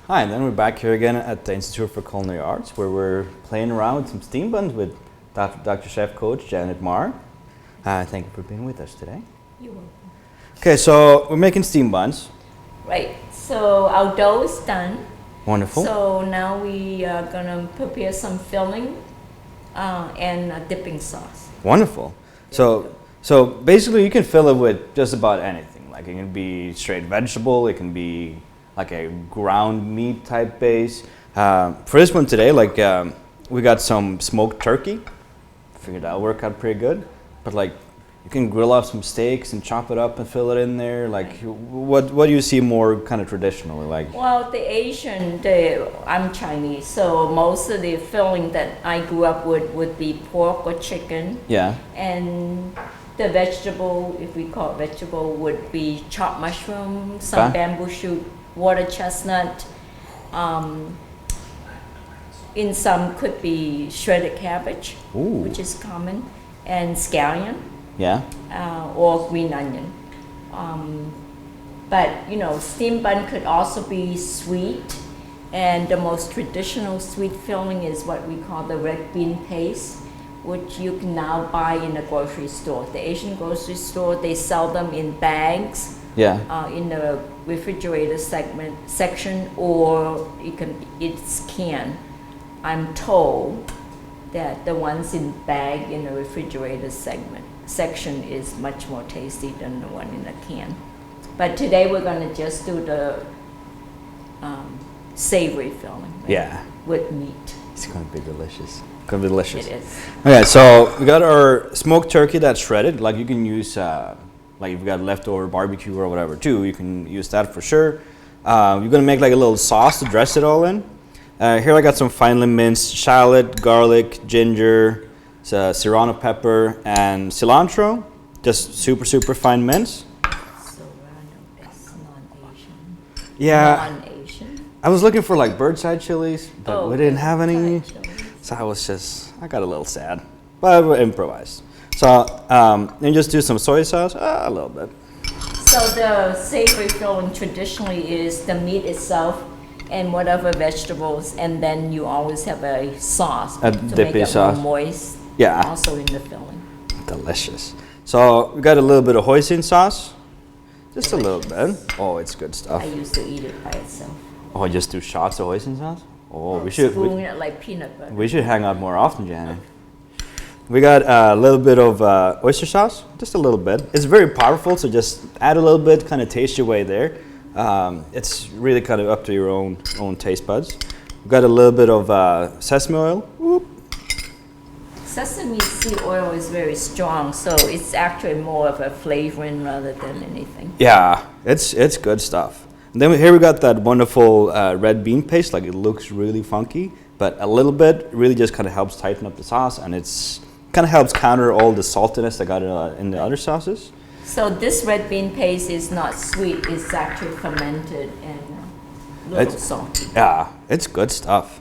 Hi, and then we're back here again at the Institute for Culinary Arts, where we're playing around with some steam buns with Dr. Chef Coach Janet Marr. Thank you for being with us today. You're welcome. Okay, so we're making steam buns. Right, so our dough is done. Wonderful. So now we are gonna prepare some filling and a dipping sauce. Wonderful. So basically you can fill it with just about anything. Like it can be straight vegetable, it can be like a ground meat type base. For this one today, we got some smoked turkey. Figured that'll work out pretty good. But like you can grill up some steaks and chop it up and fill it in there. Like what do you see more kind of traditionally like? Well, I'm Chinese, so most of the filling that I grew up with would be pork or chicken. Yeah. And the vegetable, if we call it vegetable, would be chopped mushroom, some bamboo shoot, water chestnut. In some could be shredded cabbage, which is common, and scallion. Yeah. Or green onion. But steamed bun could also be sweet, and the most traditional sweet filling is what we call the red bean paste, which you can now buy in the grocery store. The Asian grocery store, they sell them in bags. Yeah. In the refrigerator section, or it's canned. I'm told that the ones in bag in the refrigerator section is much more tasty than the one in the can. But today we're going to just do the savory filling. Right? Yeah. With meat. It's going to be delicious. Going to be delicious. It is. Okay, so we got our smoked turkey that's shredded. Like you can use, like if you got leftover barbecue or whatever too, you can use that for sure. You're going to make like a little sauce to dress it all in. Here I got some finely minced shallot, garlic, ginger, serrano pepper, and cilantro. Just super fine mince. Serrano is non-Asian. Yeah. Non-Asian. I was looking for like bird's eye chilies, but we didn't have any. Chilies. So I got a little sad, but I improvised. So then just do some soy sauce, a little bit. So the savory filling traditionally is the meat itself and whatever vegetables, and then you always have a sauce to make it sauce. more moist. Yeah. Also in the filling. Delicious. So we got a little bit of hoisin sauce, just a little bit. Oh, it's good stuff. I used to eat it by itself. Oh, just do shots of hoisin sauce. Oh, we should. Spoon it like peanut butter. We should hang out more often, Janet. We got a little bit of oyster sauce, just a little bit. It's very powerful, so just add a little bit, kind of taste your way there. It's really kind of up to your own taste buds. We got a little bit of sesame oil. Whoop. Sesame seed oil is very strong, so it's actually more of a flavoring rather than anything. Yeah, it's good stuff. And then here we got that wonderful red bean paste. Like it looks really funky, but a little bit really just kind of helps tighten up the sauce, and it's kind of helps counter all the saltiness that got in the other sauces. So this red bean paste is not sweet, it's actually fermented and a little salty. Yeah, it's good stuff.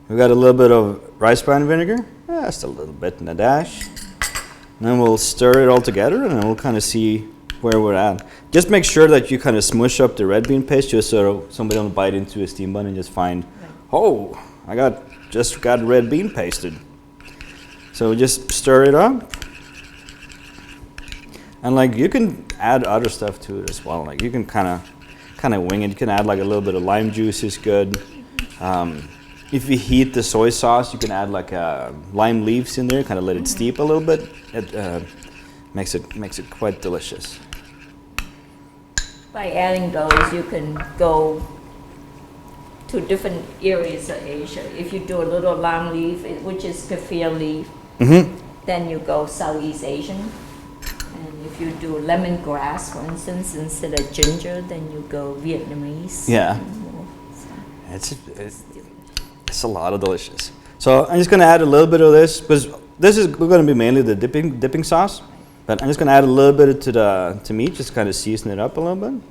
We got a little bit of rice bran vinegar, just a little bit in a dash. And then we'll stir it all together, and then we'll kind of see where we're at. Just make sure that you kind of smush up the red bean paste, just so somebody don't bite into a steam bun and just find, oh, I just got red bean pasted. So just stir it up. And like you can add other stuff to it as well. Like you can kind of wing it. You can add like a little bit of lime juice is good. If you heat the soy sauce, you can add like lime leaves in there. Kind of let it steep a little bit. It makes it quite delicious. By adding those, you can go to different areas of Asia. If you do a little lime leaf, which is kaffir leaf, then you go Southeast Asian. And if you do lemongrass, for instance, instead of ginger, then you go Vietnamese. Yeah. So. It's a lot of delicious. So I'm just gonna add a little bit of this, because this is going to be mainly the dipping sauce. But I'm just gonna add a little bit to meat, just kind of season it up a little bit.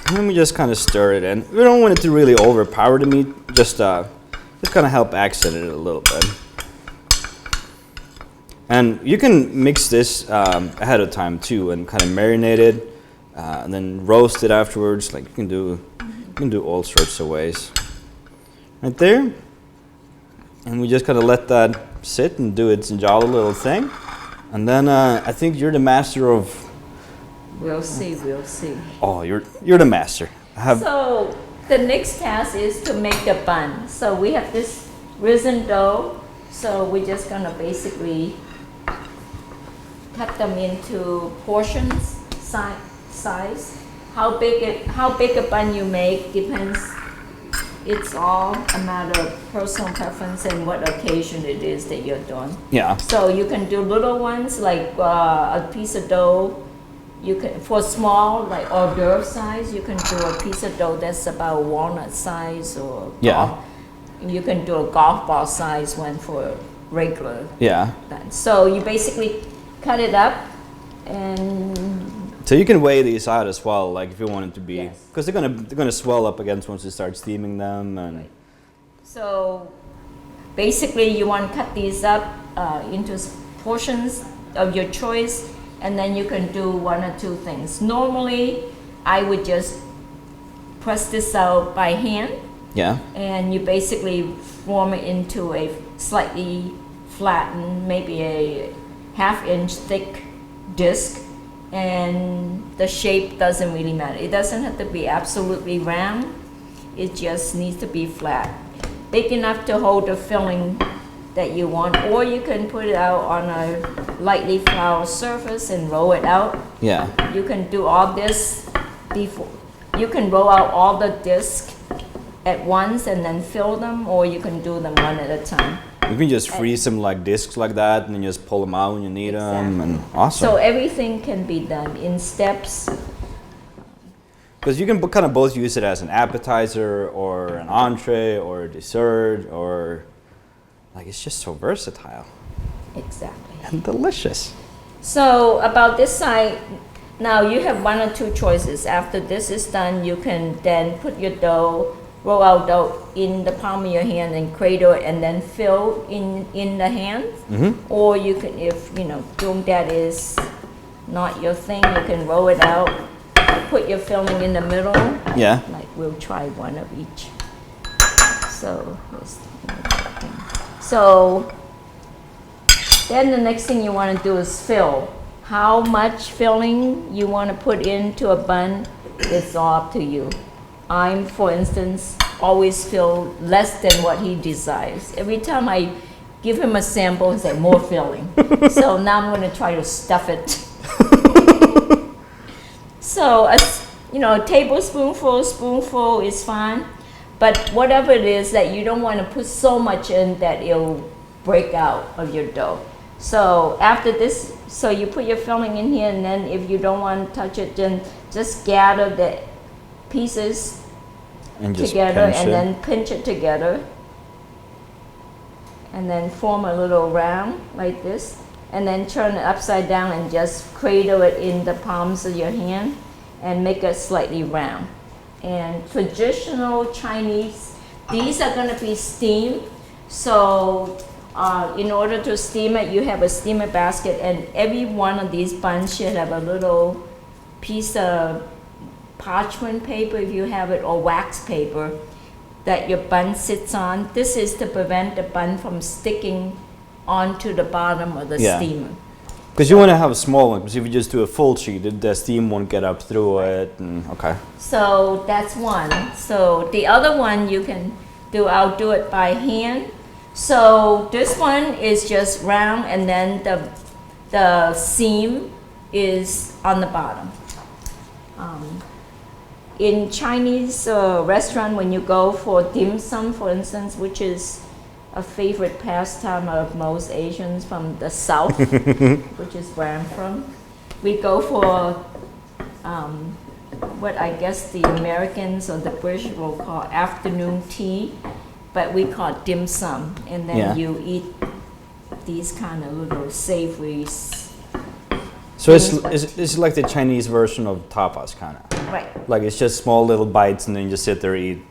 And then we just kind of stir it in. We don't want it to really overpower the meat, just kind of help accent it a little bit. And you can mix this ahead of time too, and kind of marinate it, and then roast it afterwards. Like you can do can do all sorts of ways. Right there. And we just kind of let that sit and do its jolly little thing. And then I think you're the master of... We'll see, we'll see. Oh, you're the master. So the next task is to make the bun. So we have this risen dough. So we're just gonna basically cut them into portions, size. How big a bun you make depends. It's all a matter of personal preference and what occasion it is that you're doing. Yeah. So you can do little ones like a piece of dough. You can, for small, like hors d'oeuvre size, you can do a piece of dough that's about walnut size or you can do a golf ball size one for regular. Yeah. So you basically cut it up and. So you can weigh these out as well, like if you want it to be, Yes. because they're gonna swell up against once you start steaming them and. Right. So basically, you want to cut these up into portions of your choice, and then you can do one or two things. Normally, I would just press this out by hand. Yeah. And you basically form it into a slightly flattened, maybe a half-inch thick disc. And the shape doesn't really matter. It doesn't have to be absolutely round. It just needs to be flat. Big enough to hold the filling that you want, or you can put it out on a lightly floured surface and roll it out. Yeah. You can do all this before. You can roll out all the discs at once and then fill them, or you can do them one at a time. You can just freeze them like discs like that, and then just pull them out when you need them, and awesome. So everything can be done in steps. Because you can kind of both use it as an appetizer, or an entree, or a dessert, or like it's just so versatile. Exactly. And delicious. So about this side, now you have one or two choices. After this is done, you can then put your dough, roll out dough in the palm of your hand and cradle it and then fill in the hand. Mm-hmm. Or you can, if doing that is not your thing, you can roll it out, put your filling in the middle. Yeah. Like we'll try one of each. So then the next thing you want to do is fill. How much filling you want to put into a bun, it's all up to you. I'm, for instance, always fill less than what he desires. Every time I give him a sample, he says, more filling. So now I'm going to try to stuff it. So, a spoonful is fine. But whatever it is that you don't want to put so much in that it'll break out of your dough. So after this, so you put your filling in here, and then if you don't want to touch it, then just gather the pieces and just together and it. then pinch it together. And then form a little round like this. And then turn it upside down and just cradle it in the palms of your hand and make it slightly round. And traditional Chinese, these are going to be steamed. So in order to steam it, you have a steamer basket, and every one of these buns should have a little piece of parchment paper, if you have it, or wax paper that your bun sits on. This is to prevent the bun from sticking onto the bottom of the steamer. Because you want to have a small one, because if you just do a full sheet, the steam won't get up through it. And, okay. So that's one. So the other one you can do, I'll do it by hand. So this one is just round, and then the seam is on the bottom. In Chinese restaurant, when you go for dim sum, for instance, which is a favorite pastime of most Asians from the South, which is where I'm from, we go for what I guess the Americans or the British will call afternoon tea, but we call it dim sum, and then you eat these kind of little savory. So it's like the Chinese version of tapas, kind of. Right. Like it's just small little bites, and then you just sit there and eat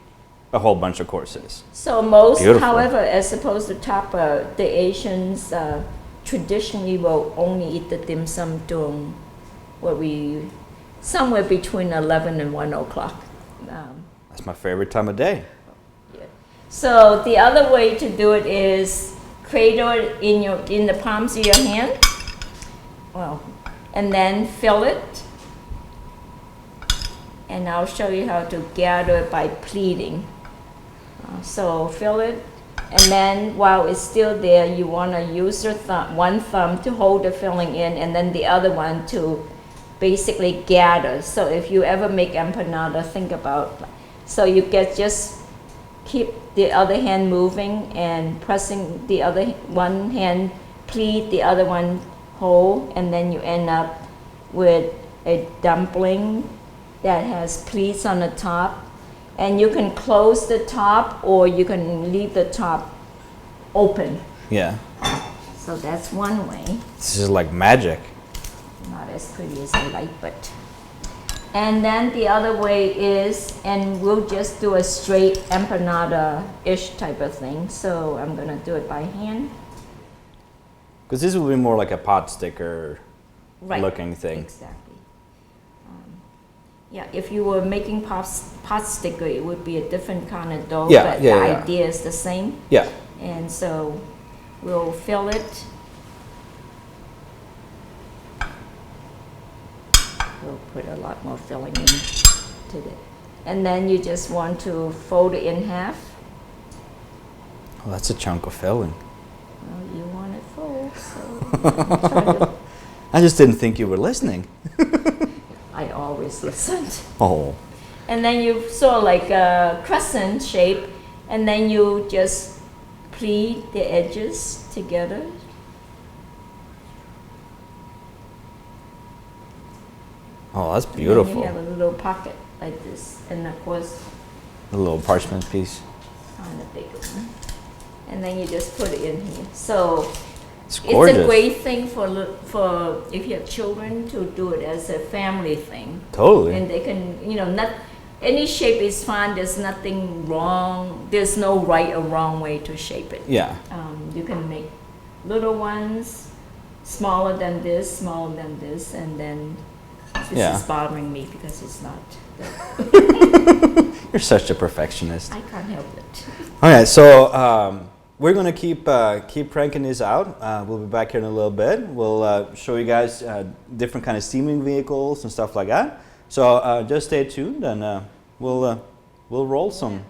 a whole bunch of courses. So most, Beautiful. however, as opposed to tapa, the Asians traditionally will only eat the dim sum during somewhere between 11 and 1 o'clock. That's my favorite time of day. Yeah. So the other way to do it is cradle it in the palms of your hand. Well, and then fill it. And I'll show you how to gather it by pleating. So fill it, and then while it's still there, you want to use your one thumb to hold the filling in, and then the other one to basically gather. So if you ever make empanada, think about, so you just keep the other hand moving and pressing the other one hand pleat, the other one hold, and then you end up with a dumpling that has pleats on the top, and you can close the top or you can leave the top open. Yeah. So that's one way. This is like magic. Not as pretty as I like, but. And then the other way is, and we'll just do a straight empanada-ish type of thing. So I'm gonna do it by hand. Because this will be more like a pot sticker looking thing. Exactly. Yeah, if you were making pot sticker, it would be a different kind of dough, but the idea is the same. Yeah. And so we'll fill it. We'll put a lot more filling in to it. And then you just want to fold it in half. Oh, that's a chunk of filling. Well, you want it full, so try to. I just didn't think you were listening. I always listened. Oh. And then you sort of like a crescent shape, and then you just pleat the edges together. Oh, that's beautiful. And then you have a little pocket like this, and of course, A little parchment piece. on a bigger one. And then you just put it in here. So It's gorgeous. it's a great thing for if you have children to do it as a family thing. Totally. And they can, not any shape is fine. There's nothing wrong. There's no right or wrong way to shape it. Yeah. You can make little ones, smaller than this, and then this is bothering me because it's not. You're such a perfectionist. I can't help it. All right, so we're gonna keep cranking this out. We'll be back here in a little bit. We'll show you guys different kind of steaming vehicles and stuff like that. So just stay tuned, and we'll roll some